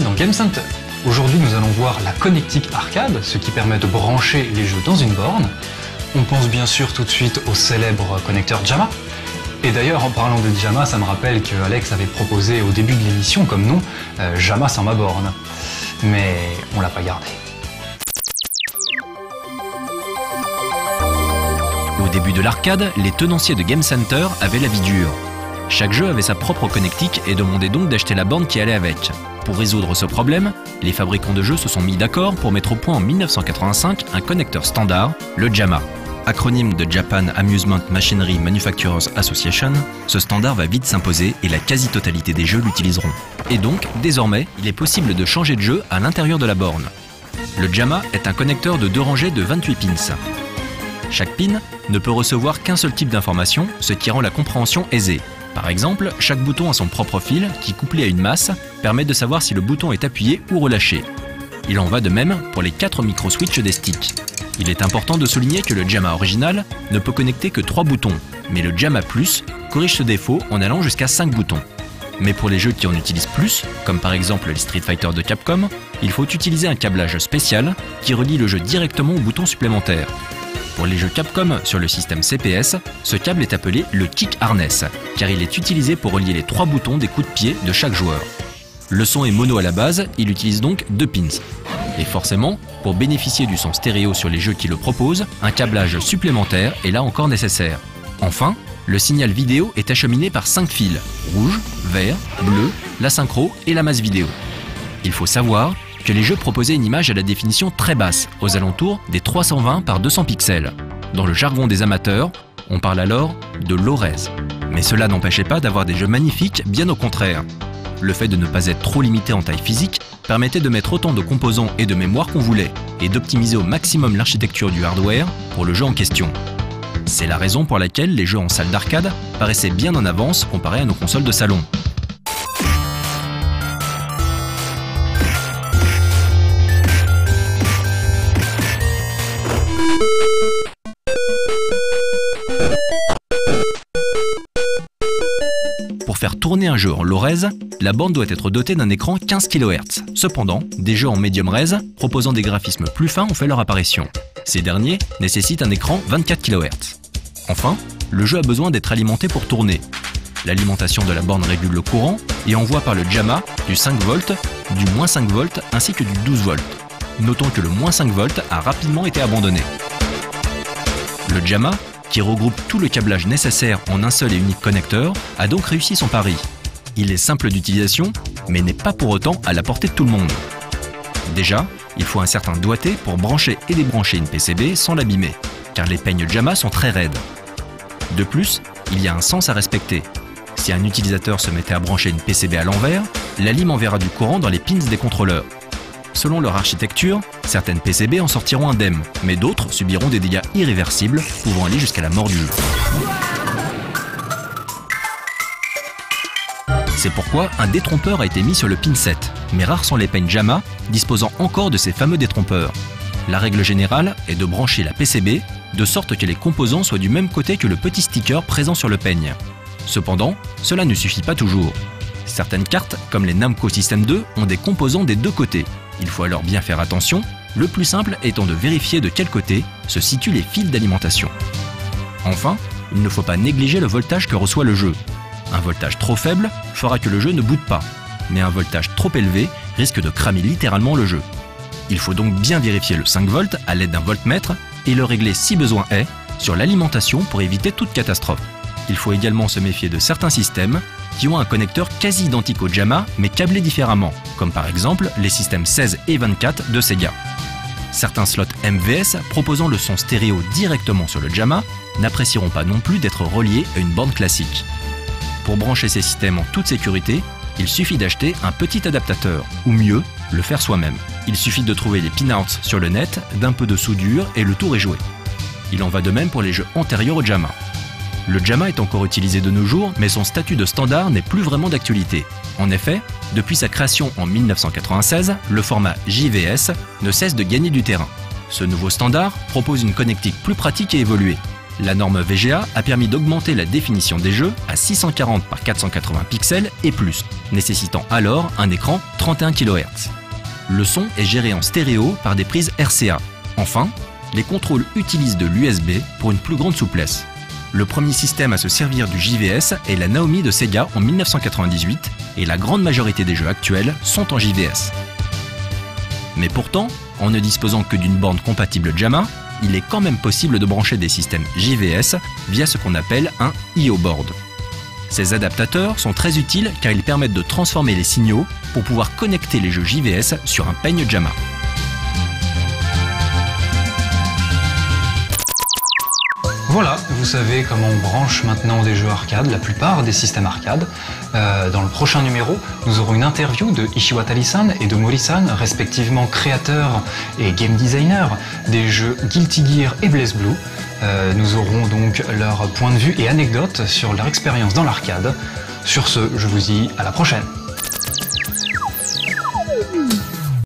dans Game Center. Aujourd'hui, nous allons voir la connectique arcade, ce qui permet de brancher les jeux dans une borne. On pense bien sûr tout de suite au célèbre connecteur JAMA. Et d'ailleurs, en parlant de JAMA, ça me rappelle que Alex avait proposé au début de l'émission comme nom JAMA sans ma borne. Mais on l'a pas gardé. Au début de l'arcade, les tenanciers de Game Center avaient la vie dure. Chaque jeu avait sa propre connectique et demandait donc d'acheter la borne qui allait avec. Pour résoudre ce problème, les fabricants de jeux se sont mis d'accord pour mettre au point en 1985 un connecteur standard, le JAMA. Acronyme de Japan Amusement Machinery Manufacturers Association, ce standard va vite s'imposer et la quasi-totalité des jeux l'utiliseront. Et donc, désormais, il est possible de changer de jeu à l'intérieur de la borne. Le JAMA est un connecteur de 2 rangées de 28 pins. Chaque pin ne peut recevoir qu'un seul type d'information, ce qui rend la compréhension aisée. Par exemple, chaque bouton a son propre fil qui, couplé à une masse, permet de savoir si le bouton est appuyé ou relâché. Il en va de même pour les 4 micro-switches des sticks. Il est important de souligner que le JAMA original ne peut connecter que 3 boutons, mais le JAMA Plus corrige ce défaut en allant jusqu'à 5 boutons. Mais pour les jeux qui en utilisent plus, comme par exemple les Street Fighter de Capcom, il faut utiliser un câblage spécial qui relie le jeu directement aux boutons supplémentaires. Pour les jeux Capcom sur le système CPS, ce câble est appelé le Kick Harness, car il est utilisé pour relier les 3 boutons des coups de pied de chaque joueur. Le son est mono à la base, il utilise donc 2 pins. Et forcément, pour bénéficier du son stéréo sur les jeux qui le proposent, un câblage supplémentaire est là encore nécessaire. Enfin, le signal vidéo est acheminé par 5 fils, rouge, vert, bleu, la synchro et la masse vidéo. Il faut savoir que les jeux proposaient une image à la définition très basse, aux alentours des 320 par 200 pixels. Dans le jargon des amateurs, on parle alors de low res. Mais cela n'empêchait pas d'avoir des jeux magnifiques, bien au contraire. Le fait de ne pas être trop limité en taille physique permettait de mettre autant de composants et de mémoire qu'on voulait, et d'optimiser au maximum l'architecture du hardware pour le jeu en question. C'est la raison pour laquelle les jeux en salle d'arcade paraissaient bien en avance comparés à nos consoles de salon. Pour faire tourner un jeu en low res, la borne doit être dotée d'un écran 15 kHz. Cependant, des jeux en medium res proposant des graphismes plus fins ont fait leur apparition. Ces derniers nécessitent un écran 24 kHz. Enfin, le jeu a besoin d'être alimenté pour tourner. L'alimentation de la borne régule le courant et envoie par le JAMA du 5 volts, du moins 5 volts ainsi que du 12 volts. Notons que le moins 5 volts a rapidement été abandonné. Le JAMA, qui regroupe tout le câblage nécessaire en un seul et unique connecteur, a donc réussi son pari. Il est simple d'utilisation, mais n'est pas pour autant à la portée de tout le monde. Déjà, il faut un certain doigté pour brancher et débrancher une PCB sans l'abîmer, car les peignes JAMA sont très raides. De plus, il y a un sens à respecter. Si un utilisateur se mettait à brancher une PCB à l'envers, la lime enverra du courant dans les pins des contrôleurs. Selon leur architecture, certaines PCB en sortiront indemnes, mais d'autres subiront des dégâts irréversibles, pouvant aller jusqu'à la mort du jeu. C'est pourquoi un détrompeur a été mis sur le pin 7, mais rares sont les peignes JAMA disposant encore de ces fameux détrompeurs. La règle générale est de brancher la PCB de sorte que les composants soient du même côté que le petit sticker présent sur le peigne. Cependant, cela ne suffit pas toujours. Certaines cartes, comme les Namco System 2, ont des composants des deux côtés. Il faut alors bien faire attention, le plus simple étant de vérifier de quel côté se situent les fils d'alimentation. Enfin, il ne faut pas négliger le voltage que reçoit le jeu. Un voltage trop faible fera que le jeu ne boote pas, mais un voltage trop élevé risque de cramer littéralement le jeu. Il faut donc bien vérifier le 5 volts à l'aide d'un voltmètre et le régler si besoin est sur l'alimentation pour éviter toute catastrophe. Il faut également se méfier de certains systèmes qui ont un connecteur quasi identique au JAMA mais câblé différemment, comme par exemple les systèmes 16 et 24 de Sega. Certains slots MVS proposant le son stéréo directement sur le JAMA n'apprécieront pas non plus d'être reliés à une borne classique. Pour brancher ces systèmes en toute sécurité, il suffit d'acheter un petit adaptateur, ou mieux, le faire soi-même. Il suffit de trouver les pinouts sur le net, d'un peu de soudure et le tour est joué. Il en va de même pour les jeux antérieurs au JAMA. Le JAMA est encore utilisé de nos jours, mais son statut de standard n'est plus vraiment d'actualité. En effet, depuis sa création en 1996, le format JVS ne cesse de gagner du terrain. Ce nouveau standard propose une connectique plus pratique et évoluée. La norme VGA a permis d'augmenter la définition des jeux à 640 par 480 pixels et plus, nécessitant alors un écran 31 kHz. Le son est géré en stéréo par des prises RCA. Enfin, les contrôles utilisent de l'USB pour une plus grande souplesse. Le premier système à se servir du JVS est la Naomi de Sega en 1998 et la grande majorité des jeux actuels sont en JVS. Mais pourtant, en ne disposant que d'une borne compatible JAMA, il est quand même possible de brancher des systèmes JVS via ce qu'on appelle un I/O board. Ces adaptateurs sont très utiles car ils permettent de transformer les signaux pour pouvoir connecter les jeux JVS sur un peigne JAMA. Voilà, vous savez comment on branche maintenant des jeux arcade, la plupart des systèmes arcade. Dans le prochain numéro, nous aurons une interview de Ishiwatari-san et de Mori-san, respectivement créateurs et game designers des jeux Guilty Gear et BlazBlue. Nous aurons donc leur point de vue et anecdotes sur leur expérience dans l'arcade. Sur ce, je vous dis à la prochaine.